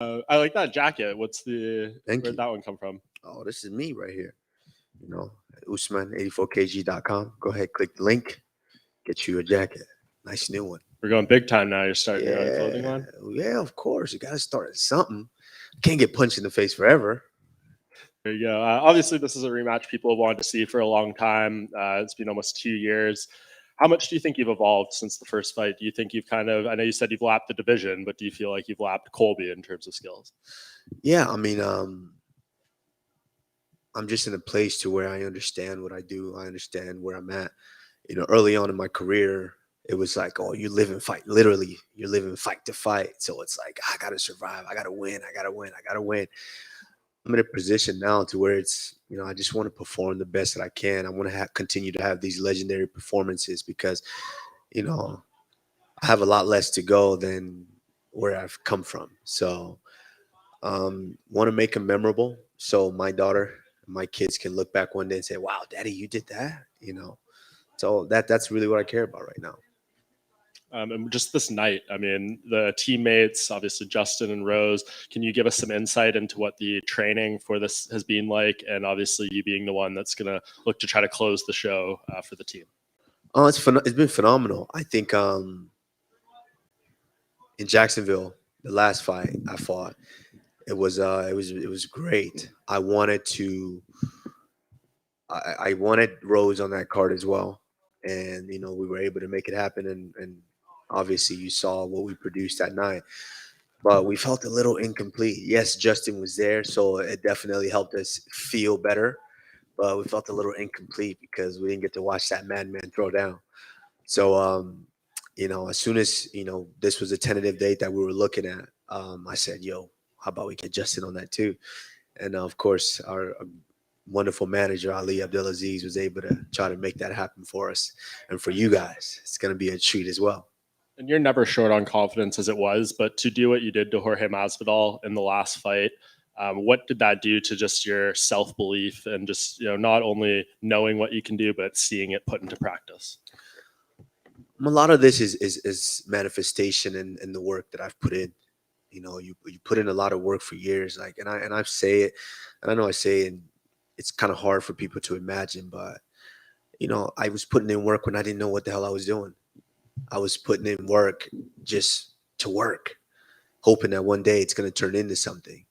I like that jacket. Thank Where'd you. that one come from? Oh, this is me right here. You know, Usman84kg.com. Go ahead, click the link, get you a jacket. Nice new one. We're going big time now. You're starting your own clothing Yeah, line. yeah, of course. You got to start at something. Can't get punched in the face forever. There you go. Obviously, this is a rematch people have wanted to see for a long time. It's been almost 2 years. How much do you think you've evolved since the first fight? Do you think you've I know you said you've lapped the division, but do you feel like you've lapped Colby in terms of skills? Yeah, I mean, I'm just in a place to where I understand what I do. I understand where I'm at. Early on in my career, it was like, oh, you live and fight. Literally, you're living fight to fight. So it's like, I gotta survive. I gotta win. I gotta win. I gotta win. I'm in a position now to where it's, I just want to perform the best that I can. I want to continue to have these legendary performances because, you know, I have a lot less to go than where I've come from. So, want to make them memorable. So my daughter, my kids can look back one day and say, "Wow, Daddy, you did that." So that's really what I care about right now. And just this night, I mean, the teammates, obviously Justin and Rose, can you give us some insight into what the training for this has been like? And obviously, you being the one that's going to look to try to close the show for the team. Oh, it's been phenomenal. I think in Jacksonville, the last fight I fought, it was great. I wanted Rose on that card as well, and we were able to make it happen. And obviously, you saw what we produced that night, but we felt a little incomplete. Yes, Justin was there, so it definitely helped us feel better, but we felt a little incomplete because we didn't get to watch that madman throw down. So, as soon as this was a tentative date that we were looking at, I said, "Yo, how about we get Justin on that too?" And of course, our wonderful manager Ali Abdelaziz was able to try to make that happen for us, and for you guys, it's going to be a treat as well. And you're never short on confidence as it was, but to do what you did to Jorge Masvidal in the last fight, what did that do to just your self belief and just not only knowing what you can do, but seeing it put into practice? A lot of this is manifestation and the work that I've put in. You put in a lot of work for years, like, and I say it, and I know I say it, and it's kind of hard for people to imagine, but I was putting in work when I didn't know what the hell I was doing. I was putting in work just to work, hoping that one day it's going to turn into something.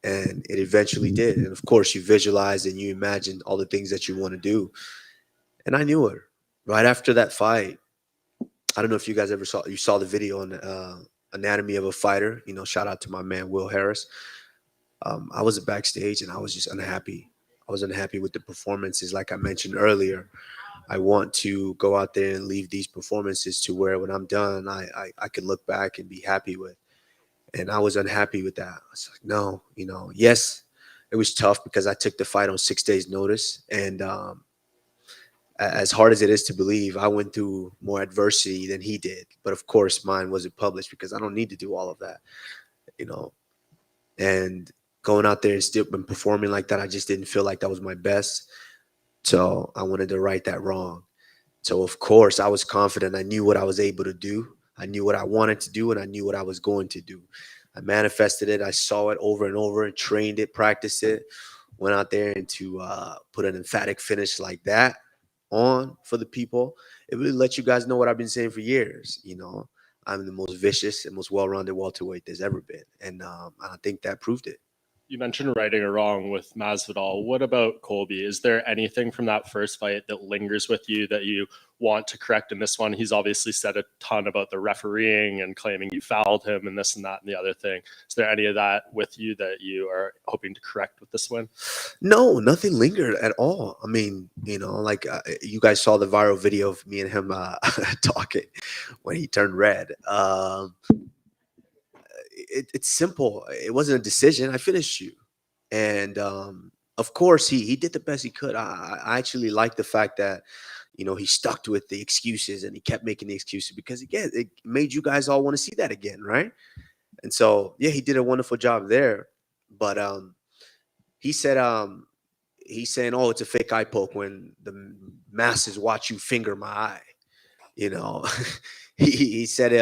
And it eventually did. And of course, you visualize and you imagine all the things that you want to do. And I knew it. Right after that fight, I don't know if you guys ever saw the video on Anatomy of a Fighter. Shout out to my man Will Harris. I was backstage and I was just unhappy. I was unhappy with the performances, like I mentioned earlier. I want to go out there and leave these performances to where when I'm done, I can look back and be happy with. And I was unhappy with that. I was like, no, yes, it was tough because I took the fight on 6 days' notice. And as hard as it is to believe, I went through more adversity than he did. But of course, mine wasn't published because I don't need to do all of that, you know. And going out there and still been performing like that, I just didn't feel like that was my best. So I wanted to right that wrong. So of course I was confident. I knew what I was able to do. I knew what I wanted to do, and I knew what I was going to do. I manifested it. I saw it over and over and trained it, practiced it. Went out there and to put an emphatic finish like that on for the people. It really lets you guys know what I've been saying for years. I'm the most vicious and most well-rounded welterweight there's ever been, and I think that proved it. You mentioned righting or wrong with Masvidal. What about Colby? Is there anything from that first fight that lingers with you that you want to correct in this one? He's obviously said a ton about the refereeing and claiming you fouled him and this and that and the other thing. Is there any of that with you that you are hoping to correct with this win? No, nothing lingered at all. I mean, like you guys saw the viral video of me and him talking when he turned red. It's simple. It wasn't a decision. I finished you, and of course he did the best he could. I actually like the fact that he stuck with the excuses and he kept making the excuses because again it made you guys all want to see that again, right? And so yeah, he did a wonderful job there. But he said he's saying, oh, it's a fake eye poke when the masses watch you finger my eye. you know he said it.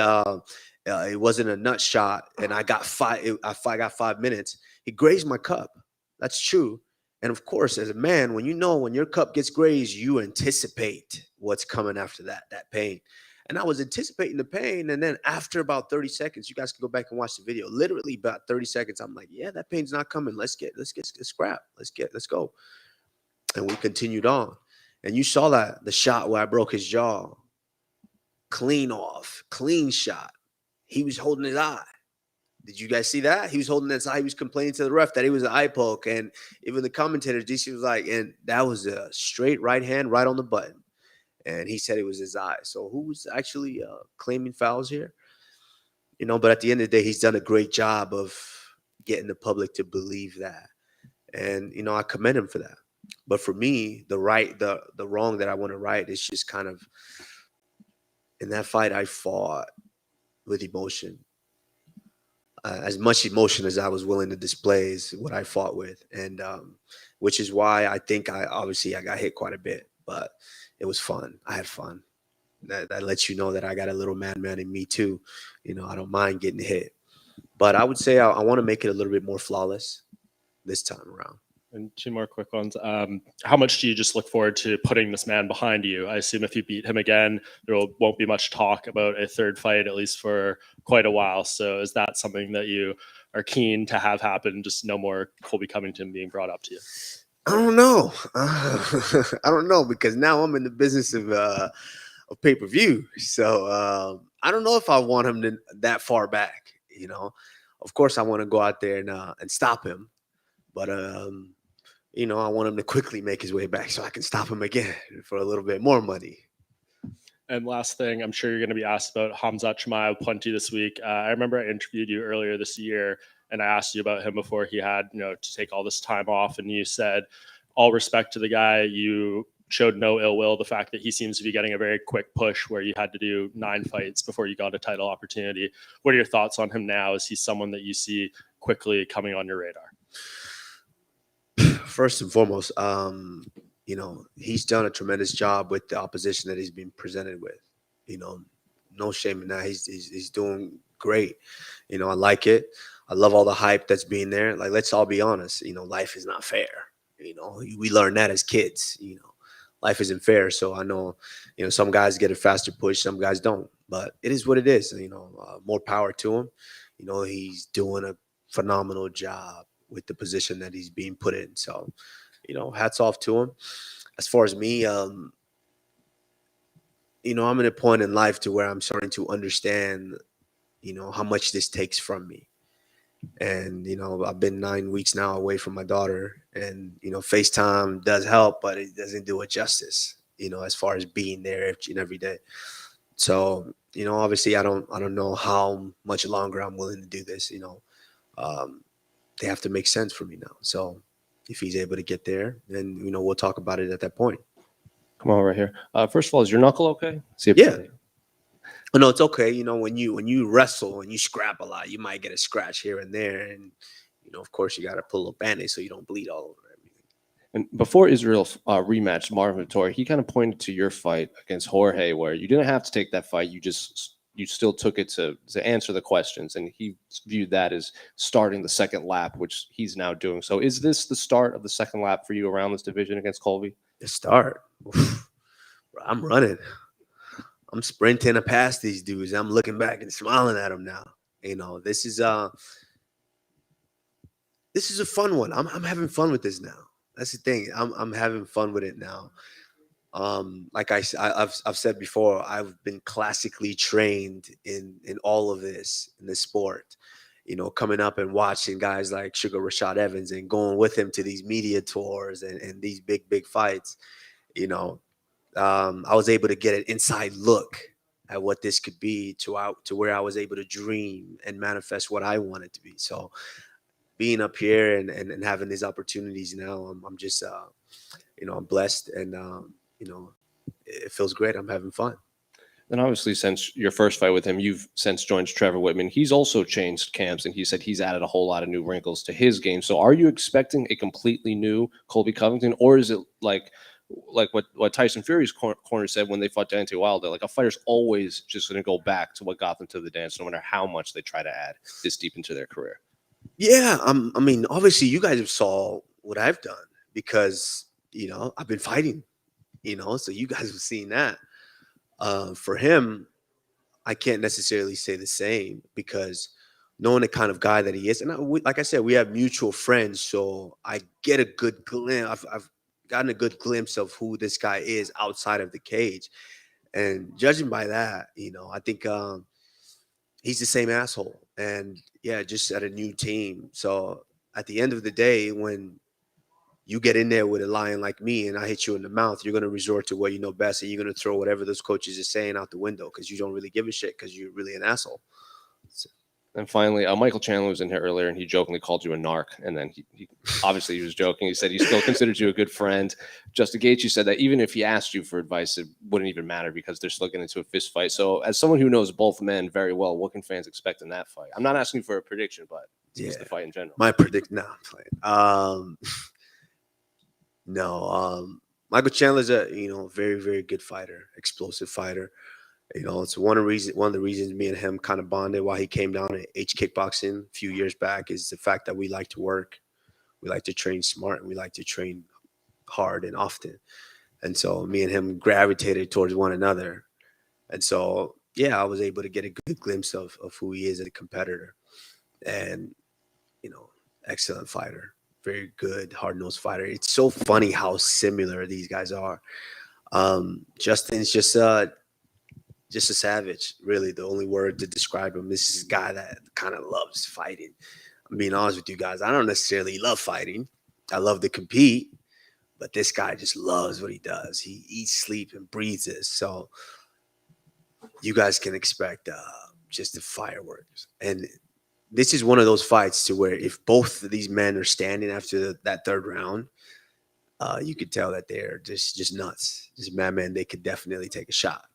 It wasn't a nut shot, and I got I got 5 minutes. He grazed my cup. That's true. And of course, as a man, when your cup gets grazed, you anticipate what's coming after that pain. And I was anticipating the pain, and then after about 30 seconds, you guys can go back and watch the video. Literally about 30 seconds, I'm like, yeah, that pain's not coming. Let's scrap. Let's go. And we continued on. And you saw that the shot where I broke his jaw, clean off, clean shot. He was holding his eye. Did you guys see that? He was holding his eye. He was complaining to the ref that he was an eye poke. And even the commentator, DC was like, and that was a straight right hand right on the button. And he said it was his eye. So who was actually claiming fouls here? But at the end of the day, he's done a great job of getting the public to believe that. And, I commend him for that. But for me, the wrong that I want to right is just kind of, in that fight, I fought with emotion. As much emotion as I was willing to display is what I fought with. And which is why I think I got hit quite a bit, but it was fun. I had fun. That lets you know that I got a little madman in me too. I don't mind getting hit. But I would say I want to make it a little bit more flawless this time around. And two more quick ones. How much do you just look forward to putting this man behind you? I assume if you beat him again, there won't be much talk about a third fight, at least for quite a while. So is that something that you are keen to have happen? Just no more Colby Covington being brought up to you? I don't know. I don't know, because now I'm in the business of pay-per-view. So I don't know if I want him that far back. Of course I want to go out there and stop him. But I want him to quickly make his way back so I can stop him again for a little bit more money. And last thing, I'm sure you're going to be asked about Khamzat Chimaev plenty this week. I remember I interviewed you earlier this year, and I asked you about him before he had, to take all this time off. And you said, all respect to the guy, you showed no ill will. The fact that he seems to be getting a very quick push where you had to do 9 fights before you got a title opportunity. What are your thoughts on him now? Is he someone that you see quickly coming on your radar? First and foremost, he's done a tremendous job with the opposition that he's been presented with. No shame in that. He's doing great. I like it. I love all the hype that's being there. Like, let's all be honest. Life is not fair. We learn that as kids. Life isn't fair. So I know, some guys get a faster push, some guys don't. But it is what it is. More power to him. He's doing a phenomenal job with the position that he's being put in. So, hats off to him. As far as me, I'm at a point in life to where I'm starting to understand, how much this takes from me. And, I've been 9 weeks now away from my daughter, and, FaceTime does help, but it doesn't do it justice, as far as being there each and every day. So, obviously I don't know how much longer I'm willing to do this, they have to make sense for me now. So if he's able to get there, then, we'll talk about it at that point. Come on right here. First of all, is your knuckle okay? Yeah. Oh, no, it's okay. When you wrestle and you scrap a lot, you might get a scratch here and there. And, of course, you got to pull a Band-Aid so you don't bleed all over everything. And before Israel's rematch, Marvin Vettori, he kind of pointed to your fight against Jorge, where you didn't have to take that fight. You still took it to answer the questions, and he viewed that as starting the second lap, which he's now doing. So is this the start of the second lap for you around this division against Colby? The start? Oof. I'm running. I'm sprinting past these dudes. I'm looking back and smiling at them now. This is a fun one. I'm having fun with this now. That's the thing. I'm having fun with it now. Like I've said before, I've been classically trained in all of this, in this sport, coming up and watching guys like Sugar Rashad Evans and going with him to these media tours and these big fights. I was able to get an inside look at what this could be to where I was able to dream and manifest what I wanted to be. So being up here and having these opportunities now, I'm just, I'm blessed, and, it feels great. I'm having fun. And obviously, since your first fight with him, you've since joined Trevor Whitman. He's also changed camps, and he said he's added a whole lot of new wrinkles to his game. So are you expecting a completely new Colby Covington, or is it like like what Tyson Fury's corner said when they fought Deontay Wilder, like a fighter's always just going to go back to what got them to the dance, no matter how much they try to add this deep into their career. Yeah, I mean, obviously, you guys have saw what I've done because I've been fighting. So you guys have seen that. For him, I can't necessarily say the same because knowing the kind of guy that he is, and like I said, we have mutual friends, so I get a good glimpse. I've gotten a good glimpse of who this guy is outside of the cage, and judging by that, I think he's the same asshole, and yeah, just at a new team. So at the end of the day, when you get in there with a lion like me and I hit you in the mouth, you're going to resort to what you know best, and you're going to throw whatever those coaches are saying out the window because you don't really give a shit because you're really an asshole. So. And finally, Michael Chandler was in here earlier, and he jokingly called you a narc. And then he obviously he was joking. He said he still considers you a good friend. Justin Gaethje said that even if he asked you for advice, it wouldn't even matter because they're still getting into a fist fight. So, as someone who knows both men very well, what can fans expect in that fight? I'm not asking you for a prediction, but just the fight in general. My prediction, I'm playing. No, Michael Chandler's a very, very good fighter, explosive fighter. It's one of the reasons me and him kind of bonded while he came down to H Kickboxing a few years back is the fact that we like to work, we like to train smart, and we like to train hard and often. And so me and him gravitated towards one another. And so yeah, I was able to get a good glimpse of who he is as a competitor, and excellent fighter. Very good, hard-nosed fighter. It's so funny how similar these guys are. Justin's just a savage, really. The only word to describe him. This is a guy that kind of loves fighting. I'm being honest with you guys. I don't necessarily love fighting. I love to compete, but this guy just loves what he does. He eats, sleeps, and breathes this. So you guys can expect just the fireworks. And this is one of those fights to where if both of these men are standing after that third round, you could tell that they're just nuts. Just madman, they could definitely take a shot.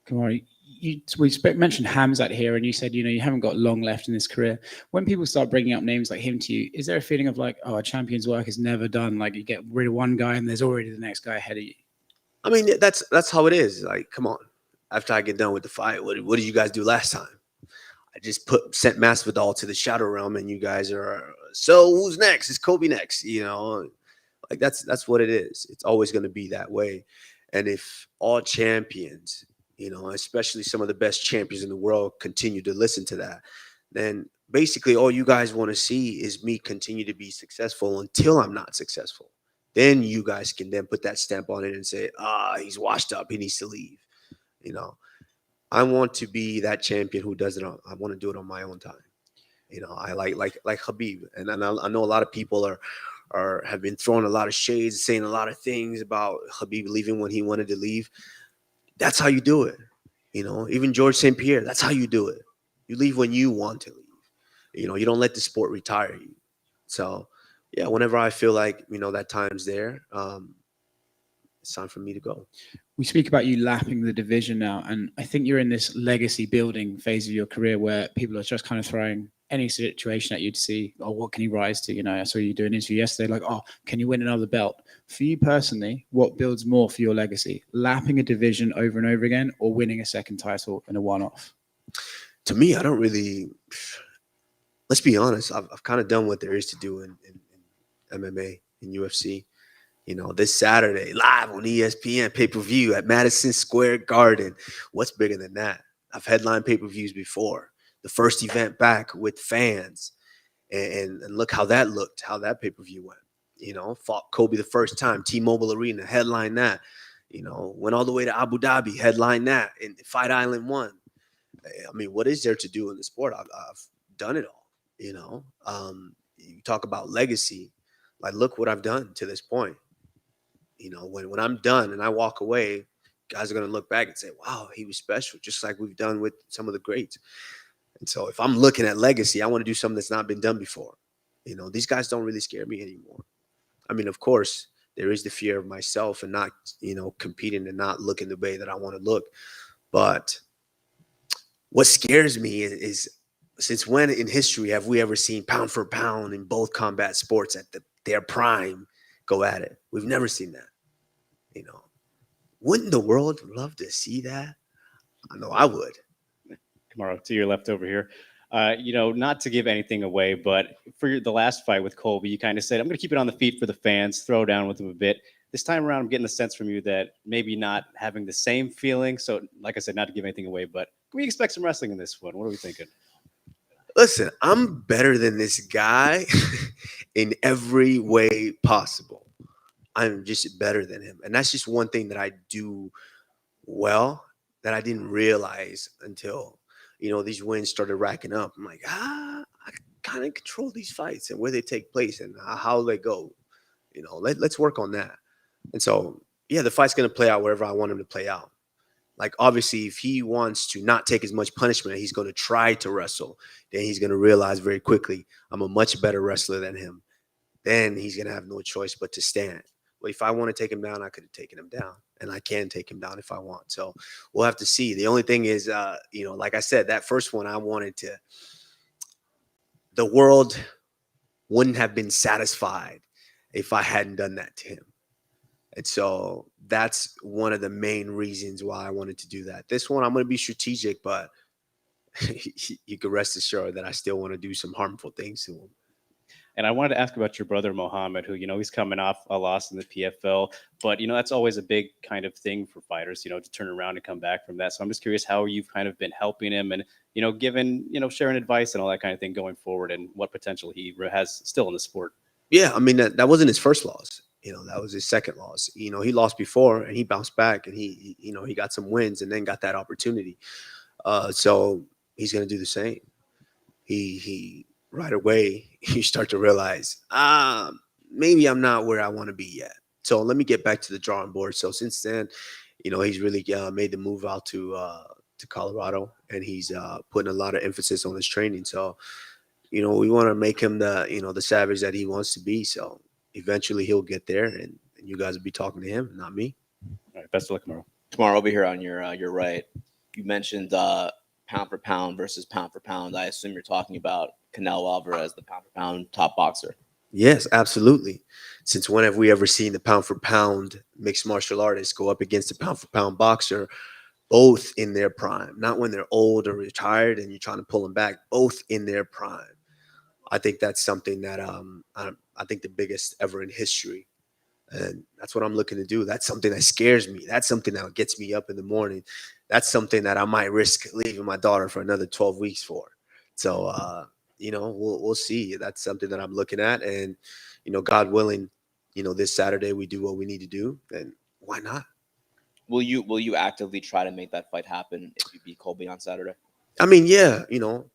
Kamaru, we mentioned Hamzat here, and you said you haven't got long left in this career. When people start bringing up names like him to you, is there a feeling of like, oh, a champion's work is never done? Like you get rid of one guy and there's already the next guy ahead of you. I mean, that's how it is. Like, come on. After I get done with the fight, what did you guys do last time? I just sent Masvidal to the shadow realm, and you guys are, so who's next? Is Kobe next? Like that's what it is. It's always going to be that way. And if all champions, especially some of the best champions in the world, continue to listen to that, then basically all you guys want to see is me continue to be successful until I'm not successful. Then you guys can then put that stamp on it and say, he's washed up. He needs to leave. I want to be that champion who does it I want to do it on my own time. I like Khabib, and I know a lot of people have been throwing a lot of shades, saying a lot of things about Khabib leaving when he wanted to leave. That's how you do it. Even George St. Pierre, that's how you do it. You leave when you want to leave. You don't let the sport retire you. So yeah, whenever I feel like that time's there, it's time for me to go. We speak about you lapping the division now, and I think you're in this legacy building phase of your career where people are just kind of throwing any situation at you to see, oh, what can he rise to? I saw you do an interview yesterday, like, oh, can you win another belt? For you personally, what builds more for your legacy? Lapping a division over and over again, or winning a second title in a one-off? To me, I don't really. Let's be honest. I've kind of done what there is to do in MMA, in UFC. This Saturday, live on ESPN, pay-per-view at Madison Square Garden. What's bigger than that? I've headlined pay-per-views before. The first event back with fans. And look how that looked, how that pay-per-view went. Fought Kobe the first time, T-Mobile Arena, headline that. Went all the way to Abu Dhabi, headline that, in Fight Island 1. I mean, what is there to do in the sport? I've done it all, You talk about legacy. Like, look what I've done to this point. When I'm done and I walk away, guys are going to look back and say, wow, he was special, just like we've done with some of the greats. And so if I'm looking at legacy, I want to do something that's not been done before. These guys don't really scare me anymore. I mean, of course, there is the fear of myself and not, competing and not looking the way that I want to look. But what scares me is since when in history have we ever seen pound for pound in both combat sports at their prime go at it? We've never seen that. You know, wouldn't the world love to see that? I know I would. Kamaru, to your left over here. Not to give anything away, but for the last fight with Colby, you kind of said, I'm going to keep it on the feet for the fans, throw down with him a bit. This time around, I'm getting the sense from you that maybe not having the same feeling. So, like I said, not to give anything away, but can we expect some wrestling in this one? What are we thinking? Listen, I'm better than this guy in every way possible. I'm just better than him. And that's just one thing that I do well that I didn't realize until, these wins started racking up. I'm like, I kind of control these fights and where they take place and how they go. Let's work on that. And so, yeah, the fight's going to play out wherever I want him to play out. Like, obviously, if he wants to not take as much punishment, he's going to try to wrestle. Then he's going to realize very quickly, I'm a much better wrestler than him. Then he's going to have no choice but to stand. Well, if I want to take him down, I could have taken him down. And I can take him down if I want. So we'll have to see. The only thing is, like I said, that first one, the world wouldn't have been satisfied if I hadn't done that to him. And so that's one of the main reasons why I wanted to do that. This one, I'm going to be strategic, but you can rest assured that I still want to do some harmful things to him. And I wanted to ask about your brother, Mohammed, who, he's coming off a loss in the PFL. But, that's always a big kind of thing for fighters, to turn around and come back from that. So I'm just curious how you've kind of been helping him and, given, sharing advice and all that kind of thing going forward and what potential he has still in the sport. Yeah, I mean, that wasn't his first loss. That was his second loss. He lost before and he bounced back and he got some wins and then got that opportunity. So he's going to do the same. He right away, you start to realize, maybe I'm not where I want to be yet. So let me get back to the drawing board. So since then, he's really made the move out to Colorado and he's putting a lot of emphasis on his training. So, we want to make him the savage that he wants to be. So eventually he'll get there and you guys will be talking to him, not me. All right, best of luck tomorrow. Tomorrow, over here on your right, you mentioned pound for pound versus pound for pound. I assume you're talking about Canelo Alvarez, the pound for pound top boxer. Yes, absolutely. Since when have we ever seen the pound for pound mixed martial artists go up against a pound for pound boxer, both in their prime, not when they're old or retired and you're trying to pull them back, both in their prime. I think that's something that I think the biggest ever in history. And that's what I'm looking to do. That's something that scares me. That's something that gets me up in the morning. That's something that I might risk leaving my daughter for another 12 weeks for. So, we'll see. That's something that I'm looking at. And, God willing, this Saturday we do what we need to do. Then why not? Will you actively try to make that fight happen if you beat Colby on Saturday? I mean, yeah,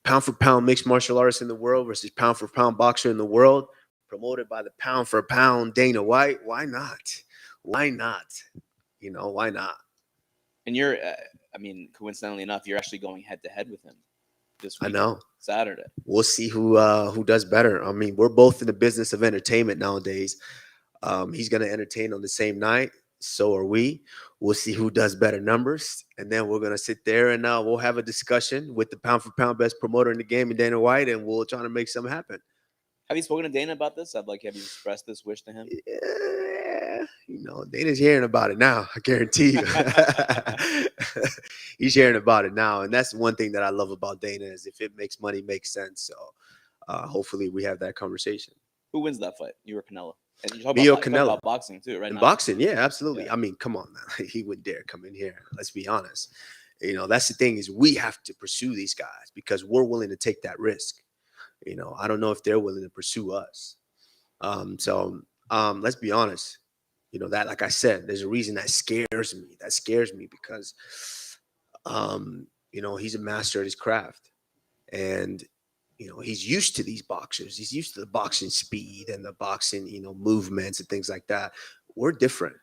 pound for pound mixed martial artist in the world versus pound for pound boxer in the world, promoted by the pound for pound Dana White. Why not? Why not? Why not? And you're, coincidentally enough, you're actually going head to head with him this week. I know. Saturday. We'll see who does better. I mean, we're both in the business of entertainment nowadays. He's going to entertain on the same night. So are we. We'll see who does better numbers. And then we're going to sit there and we'll have a discussion with the pound for pound best promoter in the game, and Dana White, and we'll try to make something happen. Have you spoken to Dana about this? Have you expressed this wish to him? Yeah, Dana's hearing about it now. I guarantee you. He's hearing about it now. And that's one thing that I love about Dana is if it makes money, makes sense. So hopefully we have that conversation. Who wins that fight? You or Canelo? And you talk Me or about, Canelo. about boxing too, right? In now. boxing, yeah, absolutely. Yeah. I mean, come on, man. He wouldn't dare come in here. Let's be honest. That's the thing is we have to pursue these guys because we're willing to take that risk. I don't know if they're willing to pursue us. So let's be honest. That, like I said, there's a reason that scares me. That scares me because, he's a master at his craft. And, he's used to these boxers. He's used to the boxing speed and the boxing, movements and things like that. We're different.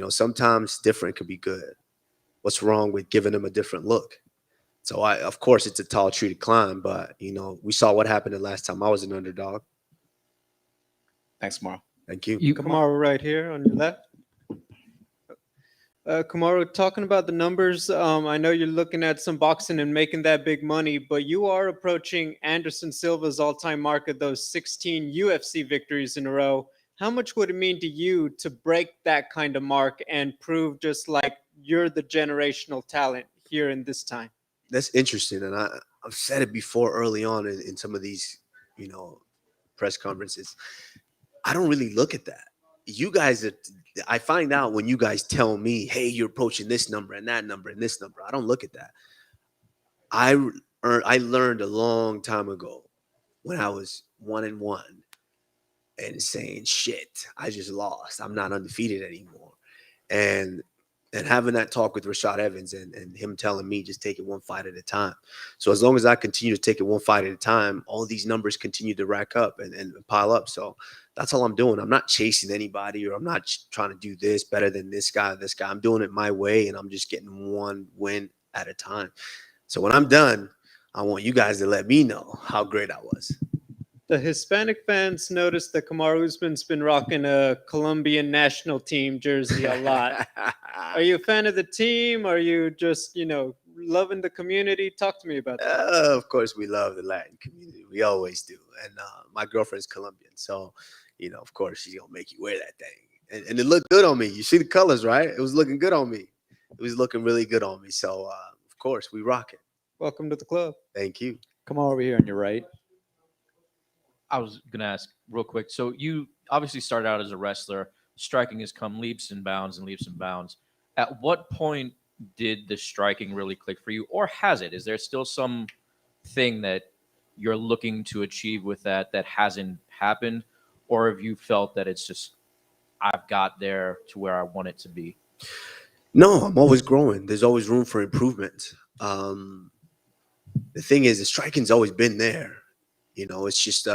Sometimes different could be good. What's wrong with giving him a different look? So, of course, it's a tall tree to climb. But, we saw what happened the last time I was an underdog. Thanks, Kamaru. Thank you. Kamaru right here on your left. Kamaru, talking about the numbers, I know you're looking at some boxing and making that big money, but you are approaching Anderson Silva's all-time mark of those 16 UFC victories in a row. How much would it mean to you to break that kind of mark and prove just like you're the generational talent here in this time? That's interesting, and I've said it before early on in some of these, you know, press conferences. I don't really look at that. You guys are, I find out when you guys tell me, hey, you're approaching this number and that number and this number. I don't look at that. I learned a long time ago when I was 1-1 and saying, shit, I just lost. I'm not undefeated anymore. And having that talk with Rashad Evans and him telling me just take it one fight at a time. So as long as I continue to take it one fight at a time, all these numbers continue to rack up and pile up. So that's all I'm doing. I'm not chasing anybody, or I'm not trying to do this better than this guy, this guy. I'm doing it my way, and I'm just getting one win at a time. So when I'm done, I want you guys to let me know how great I was. The Hispanic fans noticed that Kamaru Usman's been rocking a Colombian national team jersey a lot. Are you a fan of the team? Are you just, loving the community? Talk to me about that. Of course, we love the Latin community. We always do. And my girlfriend's Colombian. So, of course, she's going to make you wear that thing. And it looked good on me. You see the colors, right? It was looking good on me. It was looking really good on me. So, of course, we rock it. Welcome to the club. Thank you. Come on over here on your right. I was going to ask real quick. So you obviously started out as a wrestler. Striking has come leaps and bounds and leaps and bounds. At what point did the striking really click for you, or has it? Is there still some thing that you're looking to achieve with that hasn't happened, or have you felt that it's just I've got there to where I want it to be? No, I'm always growing. There's always room for improvement. The thing is, the striking's always been there. It's just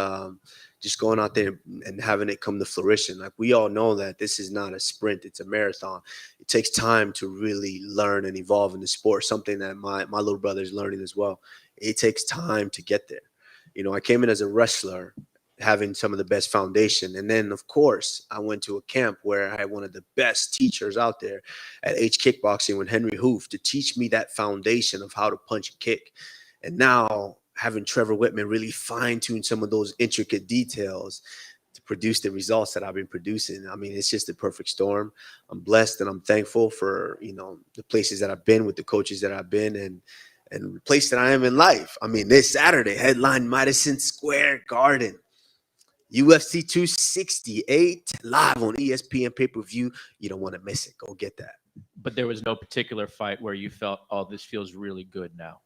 going out there and having it come to fruition. Like, we all know that this is not a sprint, it's a marathon. It takes time to really learn and evolve in the sport, something that my little brother is learning as well. It takes time to get there. I came in as a wrestler, having some of the best foundation. And then, of course, I went to a camp where I had one of the best teachers out there at H Kickboxing with Henry Hoof to teach me that foundation of how to punch and kick. And now, having Trevor Whitman really fine-tune some of those intricate details to produce the results that I've been producing. I mean, it's just a perfect storm. I'm blessed and I'm thankful for, the places that I've been with, the coaches that I've been, and the place that I am in life. I mean, this Saturday, headline Madison Square Garden, UFC 268 live on ESPN pay-per-view. You don't want to miss it. Go get that. But there was no particular fight where you felt, oh, this feels really good now.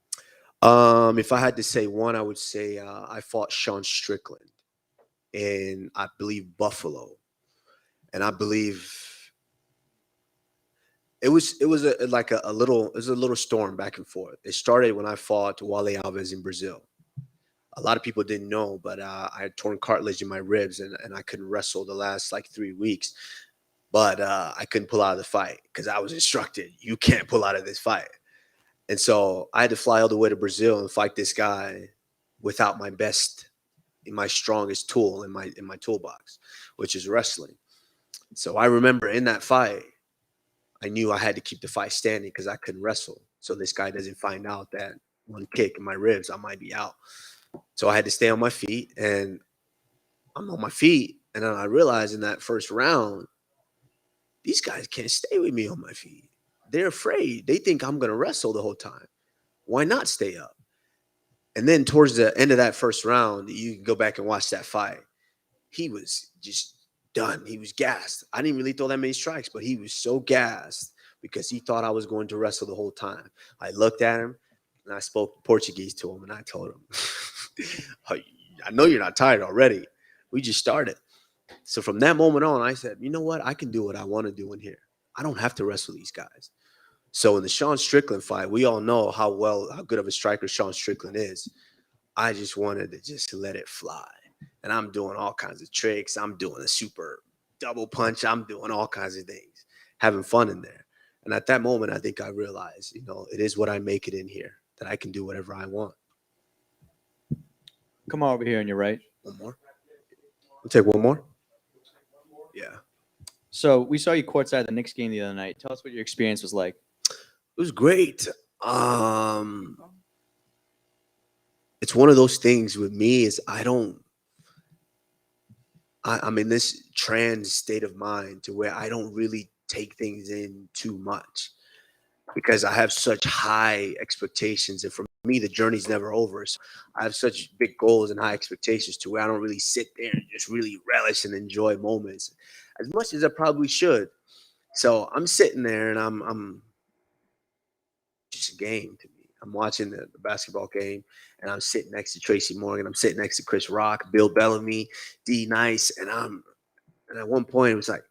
If I had to say one, I would say I fought Sean Strickland in, I believe, Buffalo, and I believe it was a little storm back and forth. It started when I fought Wale Alves in Brazil. A lot of people didn't know, but I had torn cartilage in my ribs, and I couldn't wrestle the last 3 weeks. But I couldn't pull out of the fight because I was instructed, you can't pull out of this fight. And so I had to fly all the way to Brazil and fight this guy without my strongest tool in my toolbox, which is wrestling. So I remember in that fight, I knew I had to keep the fight standing because I couldn't wrestle. So this guy doesn't find out that one kick in my ribs, I might be out. So I had to stay on my feet, and I'm on my feet. And then I realized in that first round, these guys can't stay with me on my feet. They're afraid. They think I'm going to wrestle the whole time. Why not stay up? And then towards the end of that first round, you can go back and watch that fight. He was just done. He was gassed. I didn't really throw that many strikes, but he was so gassed because he thought I was going to wrestle the whole time. I looked at him, and I spoke Portuguese to him, and I told him, I know you're not tired already. We just started. So from that moment on, I said, you know what? I can do what I want to do in here. I don't have to wrestle these guys. So in the Sean Strickland fight, we all know how good of a striker Sean Strickland is. I just wanted to just let it fly. And I'm doing all kinds of tricks. I'm doing a super double punch. I'm doing all kinds of things, having fun in there. And at that moment, I think I realized, it is what I make it in here, that I can do whatever I want. Come on over here on your right. One more. We'll take one more. Yeah. So we saw you courtside at the Knicks game the other night. Tell us what your experience was like. It was great. It's one of those things with me is I don't I'm in this trans state of mind to where I don't really take things in too much because I have such high expectations. And for me, the journey's never over. So I have such big goals and high expectations to where I don't really sit there and just really relish and enjoy moments as much as I probably should. So I'm sitting there and I'm just a game to me. I'm watching the basketball game and I'm sitting next to Tracy Morgan. I'm sitting next to Chris Rock, Bill Bellamy, D Nice. And at one point it was like,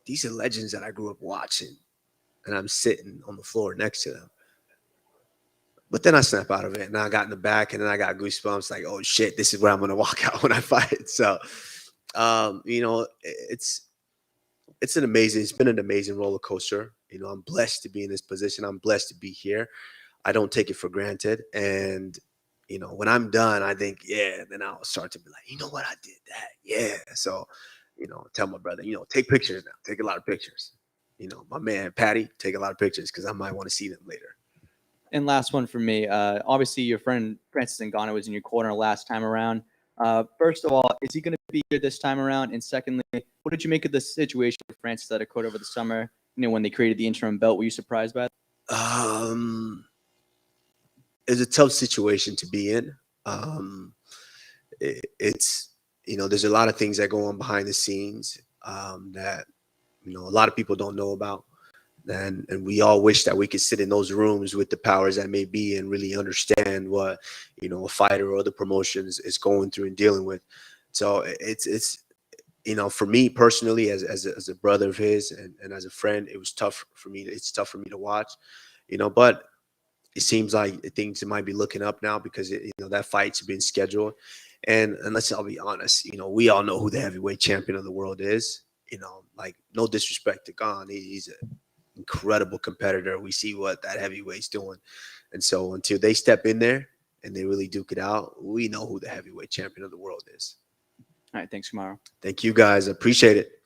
these are legends that I grew up watching. And I'm sitting on the floor next to them. But then I snap out of it and I got in the back and then I got goosebumps like, oh shit, this is where I'm going to walk out when I fight. So, you know, it's been an amazing roller coaster. You know, I'm blessed to be in this position. I'm blessed to be here. I don't take it for granted. And, you know, when I'm done, I think, yeah, then I'll start to be like, you know what, I did that. Yeah. So, you know, tell my brother, you know, take pictures now. Take a lot of pictures. You know, my man, Patty, take a lot of pictures because I might want to see them later. And last one for me. Obviously, your friend Francis Ngannou was in your corner last time around. First of all, is he going to be here this time around? And secondly, what did you make of the situation with Francis that occurred over the summer? You know, when they created the interim belt, were you surprised by that? It's a tough situation to be in. It's, you know, there's a lot of things that go on behind the scenes that, you know, a lot of people don't know about. And we all wish that we could sit in those rooms with the powers that may be and really understand what, you know, a fighter or the promotions is going through and dealing with. So it's you know, for me personally, as a brother of his and as a friend, it was tough for me. It's tough for me to watch, you know, but it seems like things might be looking up now because, you know, that fight's been scheduled. And let's all be honest, you know, we all know who the heavyweight champion of the world is. You know, like, no disrespect to Gon. He's an incredible competitor. We see what that heavyweight's doing. And so until they step in there and they really duke it out, we know who the heavyweight champion of the world is. All right, thanks, Kamaru. Thank you guys. I appreciate it.